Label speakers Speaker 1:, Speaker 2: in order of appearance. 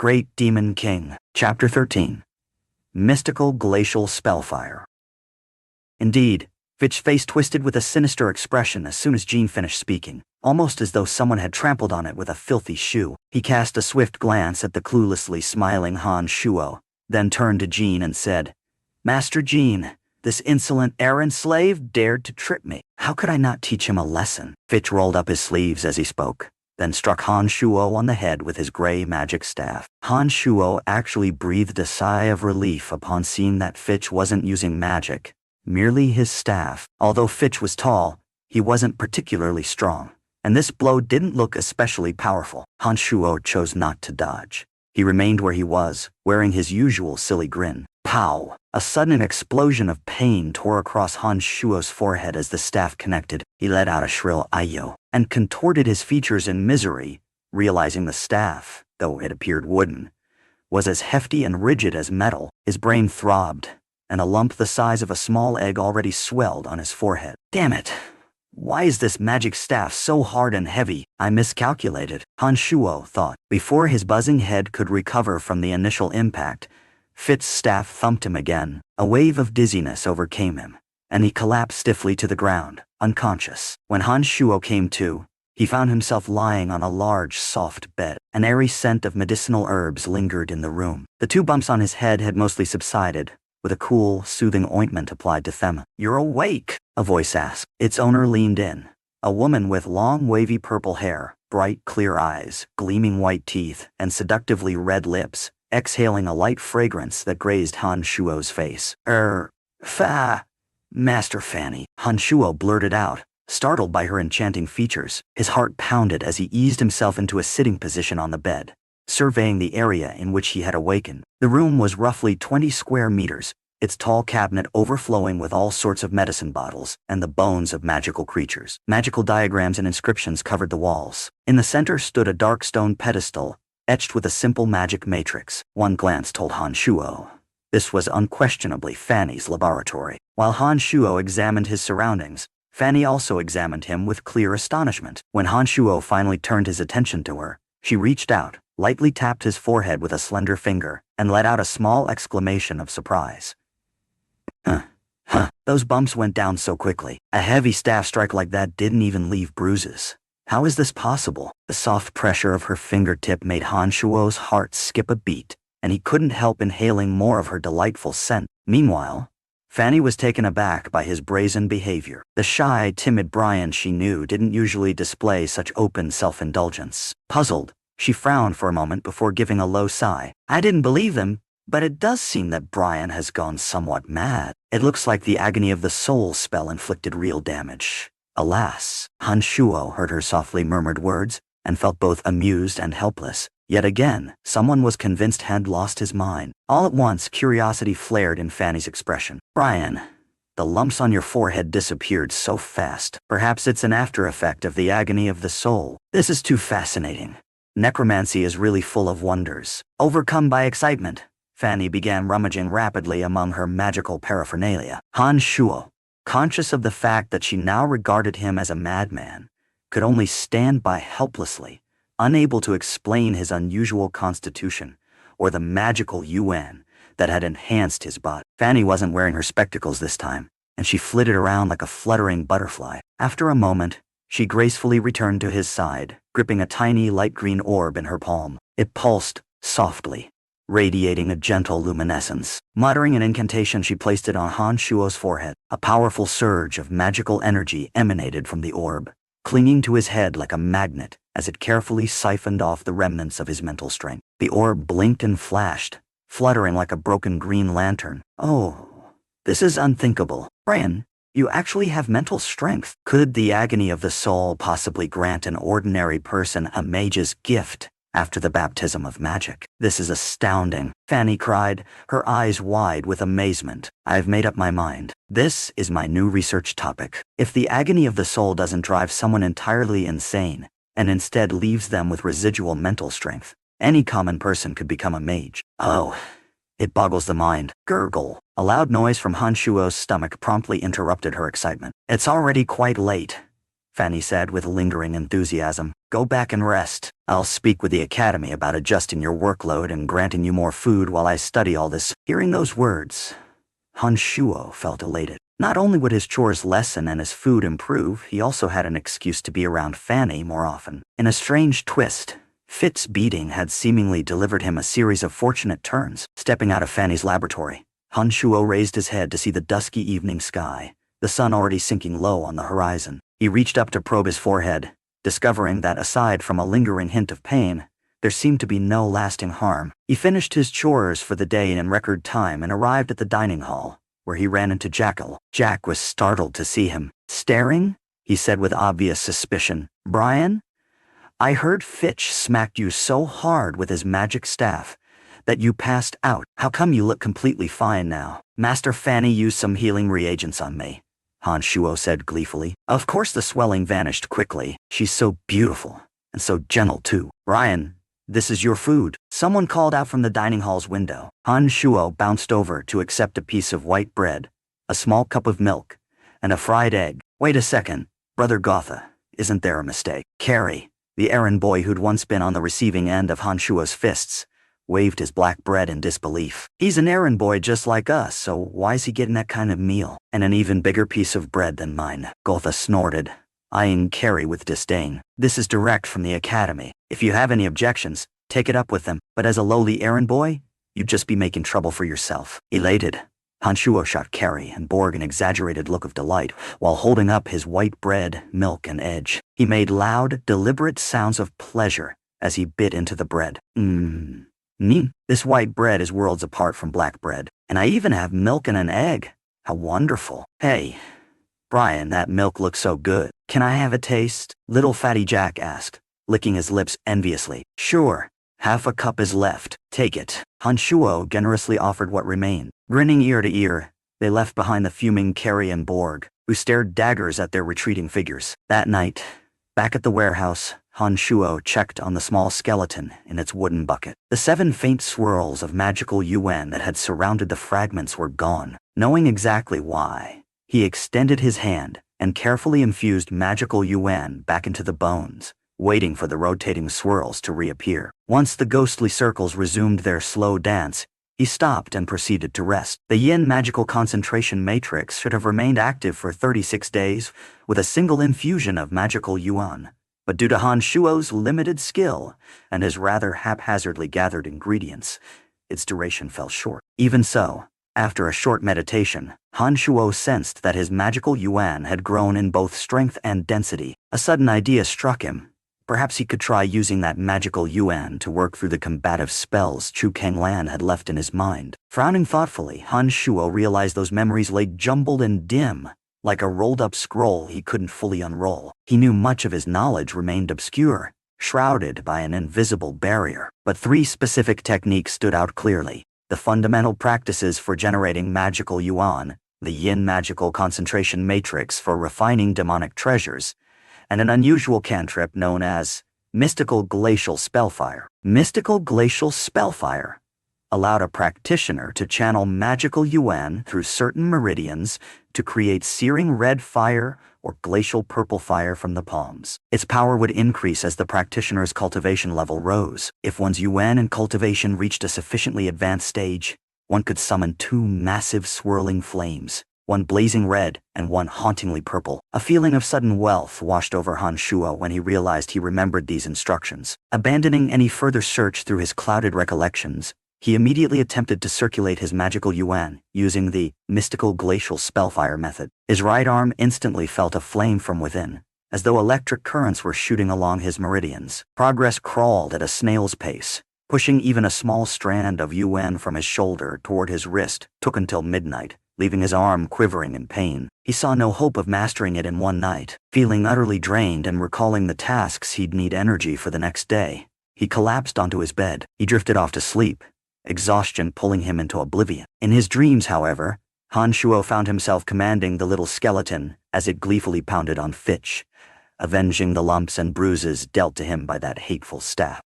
Speaker 1: Great Demon King. Chapter 13. Mystical Glacial Spellfire. Indeed, Fitch's face twisted with a sinister expression as soon as Jean finished speaking, almost as though someone had trampled on it with a filthy shoe. He cast a swift glance at the cluelessly smiling Shuo, then turned to Jean and said, "Master Jean, this insolent errand slave dared to trip me. How could I not teach him a lesson?" Fitch rolled up his sleeves as he spoke, then struck Shuo on the head with his gray magic staff. Shuo actually breathed a sigh of relief upon seeing that Fitch wasn't using magic, merely his staff. Although Fitch was tall, he wasn't particularly strong, and this blow didn't look especially powerful. Shuo chose not to dodge. He remained where he was, wearing his usual silly grin. Pow! A sudden explosion of pain tore across Shuo's forehead as the staff connected. He let out a shrill "Ayo" and contorted his features in misery, realizing the staff, though it appeared wooden, was as hefty and rigid as metal. His brain throbbed, and a lump the size of a small egg already swelled on his forehead. Damn it! Why is this magic staff so hard and heavy? I miscalculated, Shuo thought. Before his buzzing head could recover from the initial impact, Fitch's staff thumped him again. A wave of dizziness overcame him, and he collapsed stiffly to the ground, unconscious. When Shuo came to, he found himself lying on a large, soft bed. An airy scent of medicinal herbs lingered in the room. The 2 bumps on his head had mostly subsided, with a cool, soothing ointment applied to them. "You're awake," a voice asked. Its owner leaned in. A woman with long, wavy purple hair, bright, clear eyes, gleaming white teeth, and seductively red lips, exhaling a light fragrance that grazed Shuo's face. Master Fanny," Shuo blurted out, startled by her enchanting features. His heart pounded as he eased himself into a sitting position on the bed, surveying the area in which he had awakened. The room was roughly 20 square meters, its tall cabinet overflowing with all sorts of medicine bottles and the bones of magical creatures. Magical diagrams and inscriptions covered the walls. In the center stood a dark stone pedestal, etched with a simple magic matrix. One glance told Shuo this was unquestionably Fanny's laboratory. While Shuo examined his surroundings, Fanny also examined him with clear astonishment. When Shuo finally turned his attention to her, she reached out, lightly tapped his forehead with a slender finger, and let out a small exclamation of surprise. Those bumps went down so quickly. A heavy staff strike like that didn't even leave bruises. How is this possible?" The soft pressure of her fingertip made Shuo's heart skip a beat, and he couldn't help inhaling more of her delightful scent. Meanwhile, Fanny was taken aback by his brazen behavior. The shy, timid Brian she knew didn't usually display such open self-indulgence. Puzzled, she frowned for a moment before giving a low sigh. "I didn't believe them, but it does seem that Brian has gone somewhat mad. It looks like the agony of the soul spell inflicted real damage." Alas, Shuo heard her softly murmured words, and felt both amused and helpless. Yet again, someone was convinced had lost his mind. All at once, curiosity flared in Fanny's expression. "Brian, the lumps on your forehead disappeared so fast. Perhaps it's an after effect of the agony of the soul. This is too fascinating. Necromancy is really full of wonders." Overcome by excitement, Fanny began rummaging rapidly among her magical paraphernalia. Shuo, conscious of the fact that she now regarded him as a madman, could only stand by helplessly, unable to explain his unusual constitution or the magical yuan that had enhanced his body. Fanny wasn't wearing her spectacles this time, and she flitted around like a fluttering butterfly. After a moment, she gracefully returned to his side, gripping a tiny light green orb in her palm. It pulsed softly, radiating a gentle luminescence. Muttering an incantation, she placed it on Shuo's forehead. A powerful surge of magical energy emanated from the orb, clinging to his head like a magnet as it carefully siphoned off the remnants of his mental strength. The orb blinked and flashed, fluttering like a broken green lantern. "Oh, this is unthinkable. Brian, you actually have mental strength. Could the agony of the soul possibly grant an ordinary person a mage's gift after the baptism of magic? This is astounding," Fanny cried, her eyes wide with amazement. "I've made up my mind. This is my new research topic. If the agony of the soul doesn't drive someone entirely insane, and instead leaves them with residual mental strength, any common person could become a mage." "Oh, it boggles the mind." Gurgle. A loud noise from Shuo's stomach promptly interrupted her excitement. "It's already quite late." Fanny said with lingering enthusiasm. Go back and rest. I'll speak with the academy about adjusting your workload and granting you more food while I study all this. Hearing those words, Shuo felt elated. Not only would his chores lessen and his food improve, he also had an excuse to be around Fanny more often. In a strange twist, Fitch's beating had seemingly delivered him a series of fortunate turns. Stepping out of Fanny's laboratory, Shuo raised his head to see the dusky evening sky, the sun already sinking low on the horizon. He reached up to probe his forehead, discovering that aside from a lingering hint of pain, there seemed to be no lasting harm. He finished his chores for the day in record time and arrived at the dining hall, where he ran into Glacial. Jack was startled to see him. Staring? He said with obvious suspicion. Brian? I heard Fitch smacked you so hard with his magic staff that you passed out. How come you look completely fine now? Master Fanny used some healing reagents on me, Shuo said gleefully. Of course the swelling vanished quickly. She's so beautiful, and so gentle too. Brian, this is your food. Someone called out from the dining hall's window. Shuo bounced over to accept a piece of white bread, a small cup of milk, and a fried egg. Wait a second, Brother Gotha, isn't there a mistake? Carrie, the errand boy who'd once been on the receiving end of Shuo's fists, waved his black bread in disbelief. He's an errand boy just like us, so why is he getting that kind of meal? And an even bigger piece of bread than mine, Gotha snorted, eyeing Carrie with disdain. This is direct from the academy. If you have any objections, take it up with them, but as a lowly errand boy, you'd just be making trouble for yourself. Elated, Shuo shot Carrie and Borg an exaggerated look of delight while holding up his white bread, milk, and edge. He made loud, deliberate sounds of pleasure as he bit into the bread. This white bread is worlds apart from black bread, and I even have milk and an egg. How wonderful. Hey, Brian, that milk looks so good. Can I have a taste? Little Fatty Jack asked, licking his lips enviously. Sure, half a cup is left. Take it. Shuo generously offered what remained. Grinning ear to ear, they left behind the fuming Carrie and Borg, who stared daggers at their retreating figures. That night, back at the warehouse, Shuo checked on the small skeleton in its wooden bucket. The 7 faint swirls of magical yuan that had surrounded the fragments were gone. Knowing exactly why, he extended his hand and carefully infused magical yuan back into the bones, waiting for the rotating swirls to reappear. Once the ghostly circles resumed their slow dance, he stopped and proceeded to rest. The yin magical concentration matrix should have remained active for 36 days with a single infusion of magical yuan. But due to Shuo's limited skill and his rather haphazardly gathered ingredients, its duration fell short. Even so, after a short meditation, Shuo sensed that his magical yuan had grown in both strength and density. A sudden idea struck him. Perhaps he could try using that magical yuan to work through the combative spells Chu Kanglan had left in his mind. Frowning thoughtfully, Shuo realized those memories lay jumbled and dim, like a rolled-up scroll he couldn't fully unroll. He knew much of his knowledge remained obscure, shrouded by an invisible barrier. But 3 specific techniques stood out clearly: the fundamental practices for generating magical yuan, the yin magical concentration matrix for refining demonic treasures, and an unusual cantrip known as mystical glacial spellfire. Mystical glacial spellfire allowed a practitioner to channel magical yuan through certain meridians to create searing red fire or glacial purple fire from the palms. Its power would increase as the practitioner's cultivation level rose. If one's yuan and cultivation reached a sufficiently advanced stage, one could summon 2 massive swirling flames, one blazing red and one hauntingly purple. A feeling of sudden wealth washed over Shuo when he realized he remembered these instructions. Abandoning any further search through his clouded recollections, he immediately attempted to circulate his magical yuan using the mystical glacial spellfire method. His right arm instantly felt a flame from within, as though electric currents were shooting along his meridians. Progress crawled at a snail's pace. Pushing even a small strand of yuan from his shoulder toward his wrist took until midnight, leaving his arm quivering in pain. He saw no hope of mastering it in one night. Feeling utterly drained and recalling the tasks he'd need energy for the next day, he collapsed onto his bed. He drifted off to sleep, exhaustion pulling him into oblivion. In his dreams, however, Shuo found himself commanding the little skeleton as it gleefully pounded on Fitch, avenging the lumps and bruises dealt to him by that hateful staff.